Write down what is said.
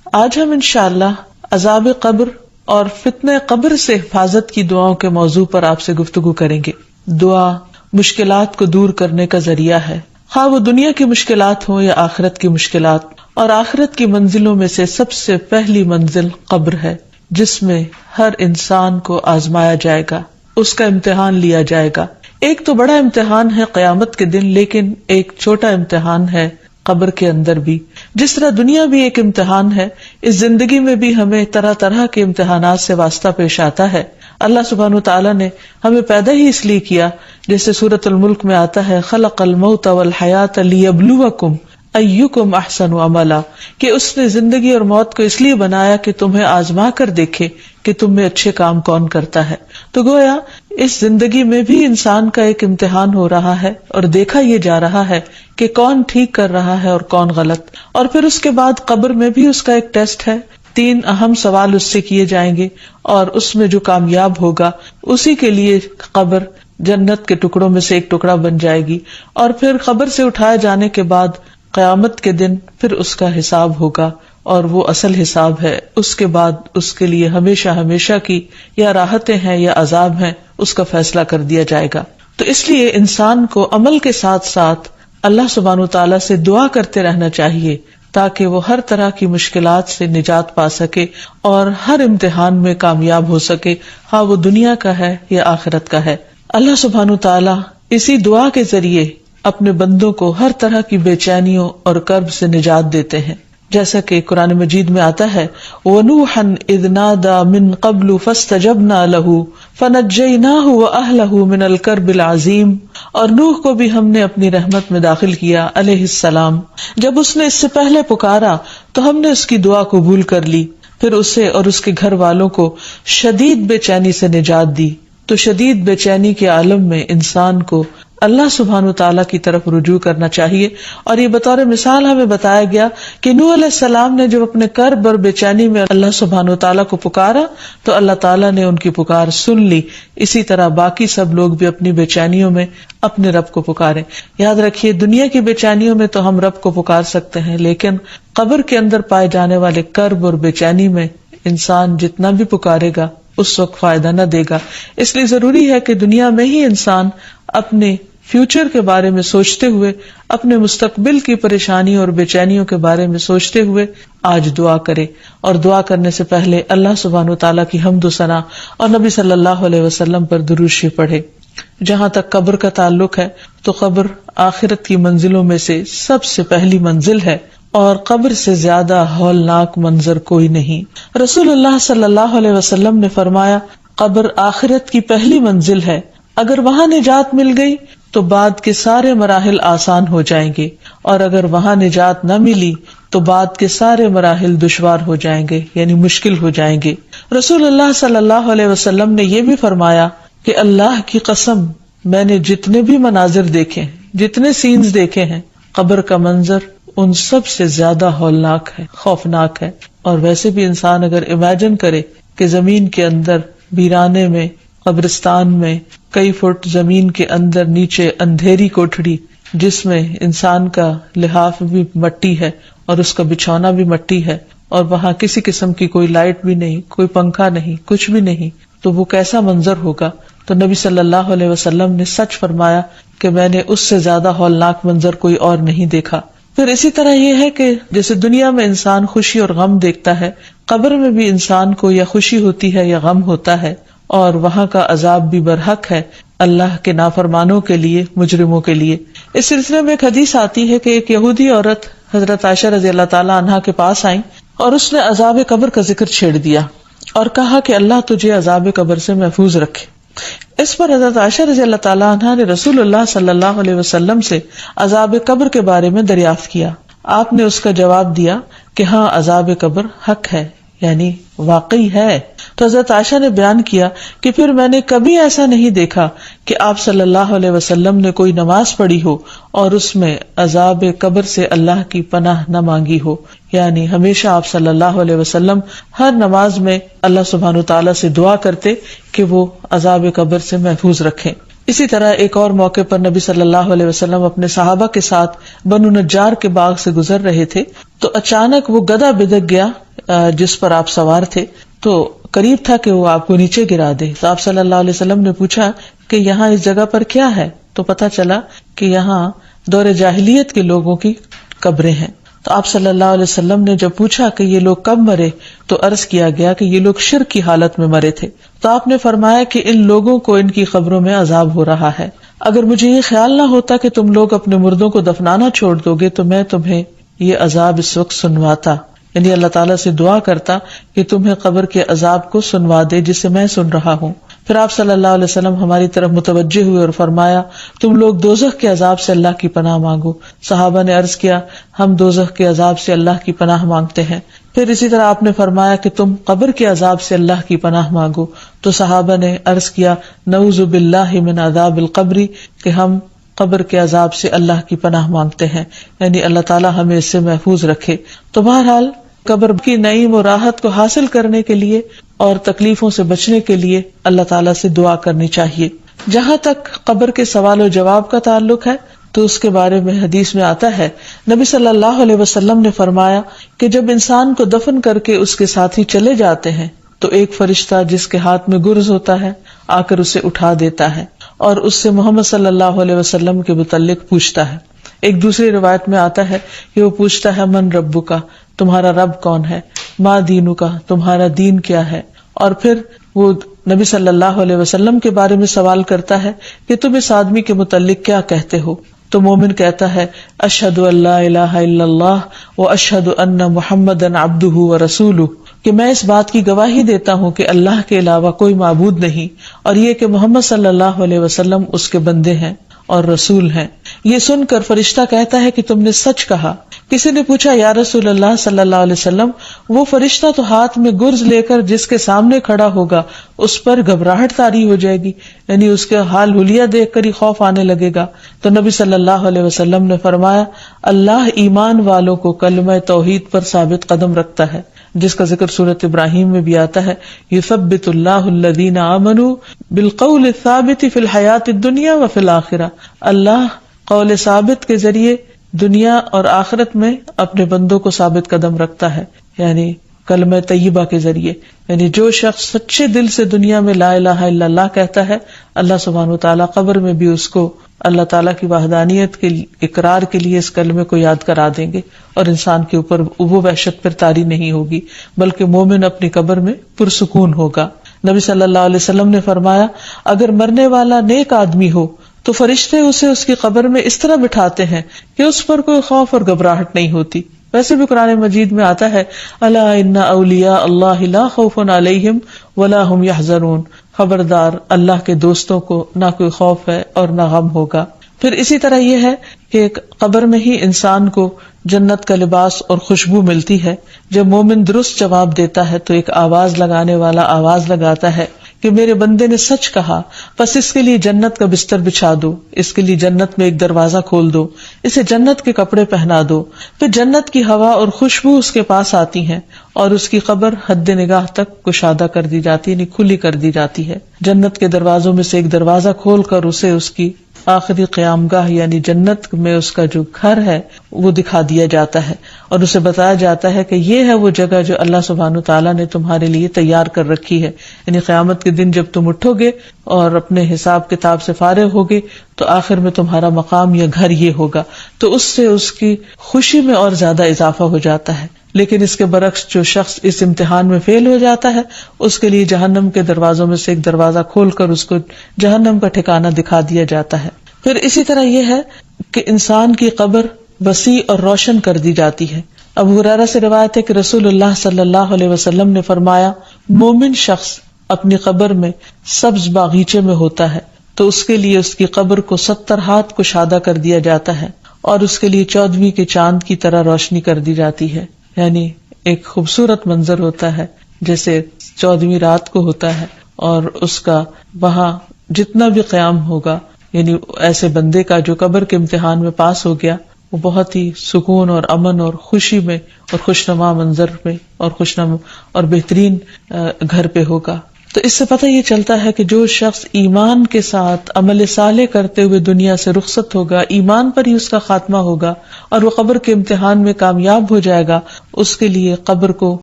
آج ہم انشاءاللہ عذاب قبر اور فتنہ قبر سے حفاظت کی دعاؤں کے موضوع پر آپ سے گفتگو کریں گے۔ دعا مشکلات کو دور کرنے کا ذریعہ ہے، خواہ وہ دنیا کی مشکلات ہوں یا آخرت کی مشکلات، اور آخرت کی منزلوں میں سے سب سے پہلی منزل قبر ہے، جس میں ہر انسان کو آزمایا جائے گا، اس کا امتحان لیا جائے گا۔ ایک تو بڑا امتحان ہے قیامت کے دن، لیکن ایک چھوٹا امتحان ہے قبر کے اندر بھی۔ جس طرح دنیا بھی ایک امتحان ہے، اس زندگی میں بھی ہمیں طرح طرح کے امتحانات سے واسطہ پیش آتا ہے۔ اللہ سبحانہ وتعالیٰ نے ہمیں پیدا ہی اس لیے کیا، جیسے سورۃ الملک میں آتا ہے خلق الموت والحیات لیبلوکم ایکم احسن عملا، کہ اس نے زندگی اور موت کو اس لیے بنایا کہ تمہیں آزما کر دیکھے کہ تم میں اچھے کام کون کرتا ہے۔ تو گویا اس زندگی میں بھی انسان کا ایک امتحان ہو رہا ہے اور دیکھا یہ جا رہا ہے کہ کون ٹھیک کر رہا ہے اور کون غلط، اور پھر اس کے بعد قبر میں بھی اس کا ایک ٹیسٹ ہے۔ 3 اہم سوال اس سے کیے جائیں گے، اور اس میں جو کامیاب ہوگا اسی کے لیے قبر جنت کے ٹکڑوں میں سے ایک ٹکڑا بن جائے گی، اور پھر قبر سے اٹھائے جانے کے بعد قیامت کے دن پھر اس کا حساب ہوگا، اور وہ اصل حساب ہے۔ اس کے بعد اس کے لیے ہمیشہ ہمیشہ کی یا راحتیں ہیں یا عذاب ہیں، اس کا فیصلہ کر دیا جائے گا۔ تو اس لیے انسان کو عمل کے ساتھ ساتھ اللہ سبحانہ وتعالیٰ سے دعا کرتے رہنا چاہیے، تاکہ وہ ہر طرح کی مشکلات سے نجات پا سکے اور ہر امتحان میں کامیاب ہو سکے، ہاں وہ دنیا کا ہے یا آخرت کا ہے۔ اللہ سبحانہ وتعالیٰ اسی دعا کے ذریعے اپنے بندوں کو ہر طرح کی بے چینیوں اور کرب سے نجات دیتے ہیں، جیسا کہ قرآن مجید میں آتا ہے وَنُوحًا إِذْ نَادَى مِن قَبْلُ فَاسْتَجَبْنَا لَهُ فَنَجَّيْنَاهُ وَأَهْلَهُ مِنَ الْكَرْبِ الْعَظِيمِ، اور نوح کو بھی ہم نے اپنی رحمت میں داخل کیا علیہ السلام، جب اس نے اس سے پہلے پکارا تو ہم نے اس کی دعا قبول کر لی، پھر اسے اور اس کے گھر والوں کو شدید بے چینی سے نجات دی۔ تو شدید بے چینی کے عالم میں انسان کو اللہ سبحانہ وتعالیٰ کی طرف رجوع کرنا چاہیے، اور یہ بطور مثال ہمیں بتایا گیا کہ نوح علیہ السلام نے جب اپنے کرب اور بے چینی میں اللہ سبحانہ وتعالیٰ کو پکارا تو اللہ تعالیٰ نے ان کی پکار سن لی۔ اسی طرح باقی سب لوگ بھی اپنی بے چینیوں میں اپنے رب کو پکاریں۔ یاد رکھیے دنیا کی بے چینیوں میں تو ہم رب کو پکار سکتے ہیں، لیکن قبر کے اندر پائے جانے والے کرب اور بے چینی میں انسان جتنا بھی پکارے گا اس وقت فائدہ نہ دے گا۔ اس لیے ضروری ہے کہ دنیا میں ہی انسان اپنے فیوچر کے بارے میں سوچتے ہوئے، اپنے مستقبل کی پریشانی اور بے چینیوں کے بارے میں سوچتے ہوئے آج دعا کرے، اور دعا کرنے سے پہلے اللہ سبحانہ وتعالیٰ کی حمد و ثنا اور نبی صلی اللہ علیہ وسلم پر درود شریف پڑھے۔ جہاں تک قبر کا تعلق ہے تو قبر آخرت کی منزلوں میں سے سب سے پہلی منزل ہے، اور قبر سے زیادہ ہولناک منظر کوئی نہیں۔ رسول اللہ صلی اللہ علیہ وسلم نے فرمایا قبر آخرت کی پہلی منزل ہے، اگر وہاں نجات مل گئی تو بعد کے سارے مراحل آسان ہو جائیں گے، اور اگر وہاں نجات نہ ملی تو بعد کے سارے مراحل دشوار ہو جائیں گے، یعنی مشکل ہو جائیں گے۔ رسول اللہ صلی اللہ علیہ وسلم نے یہ بھی فرمایا کہ اللہ کی قسم میں نے جتنے بھی مناظر دیکھے، جتنے سینز دیکھے ہیں، قبر کا منظر ان سب سے زیادہ ہولناک ہے، خوفناک ہے۔ اور ویسے بھی انسان اگر امیجن کرے کہ زمین کے اندر ویرانے میں، قبرستان میں کئی فٹ زمین کے اندر نیچے اندھیری کوٹھڑی، جس میں انسان کا لحاف بھی مٹی ہے اور اس کا بچھونا بھی مٹی ہے، اور وہاں کسی قسم کی کوئی لائٹ بھی نہیں، کوئی پنکھا نہیں، کچھ بھی نہیں، تو وہ کیسا منظر ہوگا۔ تو نبی صلی اللہ علیہ وسلم نے سچ فرمایا کہ میں نے اس سے زیادہ ہولناک منظر کوئی اور نہیں دیکھا۔ پھر اسی طرح یہ ہے کہ جیسے دنیا میں انسان خوشی اور غم دیکھتا ہے، قبر میں بھی انسان کو یا خوشی ہوتی ہے یا غم ہوتا ہے، اور وہاں کا عذاب بھی برحق ہے اللہ کے نافرمانوں کے لیے، مجرموں کے لیے۔ اس سلسلے میں ایک حدیث آتی ہے کہ ایک یہودی عورت حضرت عائشہ رضی اللہ تعالیٰ عنہا کے پاس آئیں اور اس نے عذاب قبر کا ذکر چھیڑ دیا اور کہا کہ اللہ تجھے عذاب قبر سے محفوظ رکھے۔ اس پر حضرت عائشہ رضی اللہ تعالیٰ عنہا نے رسول اللہ صلی اللہ علیہ وسلم سے عذاب قبر کے بارے میں دریافت کیا۔ آپ نے اس کا جواب دیا کہ ہاں عذاب قبر حق ہے، یعنی واقعی ہے۔ تو حضرت عائشہ نے بیان کیا کہ پھر میں نے کبھی ایسا نہیں دیکھا کہ آپ صلی اللہ علیہ وسلم نے کوئی نماز پڑھی ہو اور اس میں عذاب قبر سے اللہ کی پناہ نہ مانگی ہو، یعنی ہمیشہ آپ صلی اللہ علیہ وسلم ہر نماز میں اللہ سبحانہ وتعالیٰ سے دعا کرتے کہ وہ عذاب قبر سے محفوظ رکھیں۔ اسی طرح ایک اور موقع پر نبی صلی اللہ علیہ وسلم اپنے صحابہ کے ساتھ بنو نجار کے باغ سے گزر رہے تھے تو اچانک وہ گدھا بدک گیا، جس پر آپ سوار تھے تو قریب تھا کہ وہ آپ کو نیچے گرا دے. تو آپ صلی اللہ علیہ وسلم نے پوچھا کہ یہاں اس جگہ پر کیا ہے؟ تو پتہ چلا کہ یہاں دور جاہلیت کے لوگوں کی قبریں ہیں. تو آپ صلی اللہ علیہ وسلم نے جب پوچھا کہ یہ لوگ کب مرے تو عرض کیا گیا کہ یہ لوگ شرک کی حالت میں مرے تھے. تو آپ نے فرمایا کہ ان لوگوں کو ان کی قبروں میں عذاب ہو رہا ہے. اگر مجھے یہ خیال نہ ہوتا کہ تم لوگ اپنے مردوں کو دفنانا چھوڑ دو گے تو میں تمہیں یہ عذاب اس وقت سنواتا. یعنی اللہ تعالیٰ سے دعا کرتا کہ تمہیں قبر کے عذاب کو سنوا دے جسے میں سن رہا ہوں. پھر آپ صلی اللہ علیہ وسلم ہماری طرف متوجہ ہوئے اور فرمایا تم لوگ دوزخ کے عذاب سے اللہ کی پناہ مانگو. صحابہ نے عرض کیا ہم دوزخ کے عذاب سے اللہ کی پناہ مانگتے ہیں. پھر اسی طرح آپ نے فرمایا کہ تم قبر کے عذاب سے اللہ کی پناہ مانگو. تو صحابہ نے عرض کیا نعوذ باللہ من عذاب القبر، کہ ہم قبر کے عذاب سے اللہ کی پناہ مانگتے ہیں، یعنی اللہ تعالیٰ ہمیں اس سے محفوظ رکھے. تو بہرحال قبر کی نعیم و راحت کو حاصل کرنے کے لیے اور تکلیفوں سے بچنے کے لیے اللہ تعالیٰ سے دعا کرنی چاہیے. جہاں تک قبر کے سوال و جواب کا تعلق ہے تو اس کے بارے میں حدیث میں آتا ہے نبی صلی اللہ علیہ وسلم نے فرمایا کہ جب انسان کو دفن کر کے اس کے ساتھی چلے جاتے ہیں تو ایک فرشتہ جس کے ہاتھ میں گرز ہوتا ہے آ کر اسے اٹھا دیتا ہے اور اس سے محمد صلی اللہ علیہ وسلم کے متعلق پوچھتا ہے. ایک دوسری روایت میں آتا ہے کہ وہ پوچھتا ہے من ربو کا، تمہارا رب کون ہے، ما دینو کا، تمہارا دین کیا ہے، اور پھر وہ نبی صلی اللہ علیہ وسلم کے بارے میں سوال کرتا ہے کہ تم اس آدمی کے متعلق کیا کہتے ہو. تو مومن کہتا ہے اشہد ان لا الہ الا اللہ و اشہد ان محمدًا عبدہ و رسولہ، کہ میں اس بات کی گواہی دیتا ہوں کہ اللہ کے علاوہ کوئی معبود نہیں اور یہ کہ محمد صلی اللہ علیہ وسلم اس کے بندے ہیں اور رسول ہیں. یہ سن کر فرشتہ کہتا ہے کہ تم نے سچ کہا. کسی نے پوچھا یا رسول اللہ صلی اللہ علیہ وسلم وہ فرشتہ تو ہاتھ میں گرز لے کر جس کے سامنے کھڑا ہوگا اس پر گھبراہٹ طاری ہو جائے گی، یعنی اس کے حال حلیہ دیکھ کر ہی خوف آنے لگے گا. تو نبی صلی اللہ علیہ وسلم نے فرمایا اللہ ایمان والوں کو کلمہ توحید پر ثابت قدم رکھتا ہے، جس کا ذکر سورۃ ابراہیم میں بھی آتا ہے یثبت اللہ الذین آمنوا بالقول الثابت فی الحیات الدنیا وفی الآخرہ. اللہ قول ثابت کے ذریعے دنیا اور آخرت میں اپنے بندوں کو ثابت قدم رکھتا ہے، یعنی کلمہ طیبہ کے ذریعے. یعنی جو شخص سچے دل سے دنیا میں لا الہ الا اللہ کہتا ہے اللہ سبحانہ وتعالیٰ قبر میں بھی اس کو اللہ تعالیٰ کی وحدانیت کے اقرار کے لیے اس کلمے کو یاد کرا دیں گے اور انسان کے اوپر وہ وحشت پھر طاری نہیں ہوگی بلکہ مومن اپنی قبر میں پرسکون ہوگا. نبی صلی اللہ علیہ وسلم نے فرمایا اگر مرنے والا نیک آدمی ہو تو فرشتے اسے اس کی قبر میں اس طرح بٹھاتے ہیں کہ اس پر کوئی خوف اور گھبراہٹ نہیں ہوتی. ویسے بھی قرآن مجید میں آتا ہے الا ان اولیاء اللہ لا خوف علیہم ولا هم يحزنون، خبردار اللہ کے دوستوں کو نہ کوئی خوف ہے اور نہ غم ہوگا. پھر اسی طرح یہ ہے کہ قبر میں ہی انسان کو جنت کا لباس اور خوشبو ملتی ہے. جب مومن درست جواب دیتا ہے تو ایک آواز لگانے والا آواز لگاتا ہے کہ میرے بندے نے سچ کہا، بس اس کے لیے جنت کا بستر بچھا دو، اس کے لیے جنت میں ایک دروازہ کھول دو، اسے جنت کے کپڑے پہنا دو. پھر جنت کی ہوا اور خوشبو اس کے پاس آتی ہیں اور اس کی قبر حد نگاہ تک کشادہ کر دی جاتی ہے، یعنی کھلی کر دی جاتی ہے. جنت کے دروازوں میں سے ایک دروازہ کھول کر اسے اس کی آخری قیام گاہ یعنی جنت میں اس کا جو گھر ہے وہ دکھا دیا جاتا ہے اور اسے بتایا جاتا ہے کہ یہ ہے وہ جگہ جو اللہ سبحانہ تعالیٰ نے تمہارے لیے تیار کر رکھی ہے. یعنی قیامت کے دن جب تم اٹھو گے اور اپنے حساب کتاب سے فارغ ہوگے تو آخر میں تمہارا مقام یا گھر یہ ہوگا. تو اس سے اس کی خوشی میں اور زیادہ اضافہ ہو جاتا ہے. لیکن اس کے برعکس جو شخص اس امتحان میں فیل ہو جاتا ہے اس کے لیے جہنم کے دروازوں میں سے ایک دروازہ کھول کر اس کو جہنم کا ٹھکانہ دکھا دیا جاتا ہے. پھر اسی طرح یہ ہے کہ انسان کی قبر وسیع اور روشن کر دی جاتی ہے. ابو ہریرہ سے روایت ہے کہ رسول اللہ صلی اللہ علیہ وسلم نے فرمایا مومن شخص اپنی قبر میں سبز باغیچے میں ہوتا ہے تو اس کے لیے اس کی قبر کو 70 ہاتھ کشادہ کر دیا جاتا ہے اور اس کے لیے 14ویں کے چاند کی طرح روشنی کر دی جاتی ہے. یعنی ایک خوبصورت منظر ہوتا ہے جیسے 14ویں رات کو ہوتا ہے اور اس کا وہاں جتنا بھی قیام ہوگا یعنی ایسے بندے کا جو قبر کے امتحان میں پاس ہو گیا وہ بہت ہی سکون اور امن اور خوشی میں اور خوشنما منظر میں اور خوشنما اور بہترین گھر پہ ہوگا. تو اس سے پتہ یہ چلتا ہے کہ جو شخص ایمان کے ساتھ عمل صالح کرتے ہوئے دنیا سے رخصت ہوگا، ایمان پر ہی اس کا خاتمہ ہوگا اور وہ قبر کے امتحان میں کامیاب ہو جائے گا، اس کے لیے قبر کو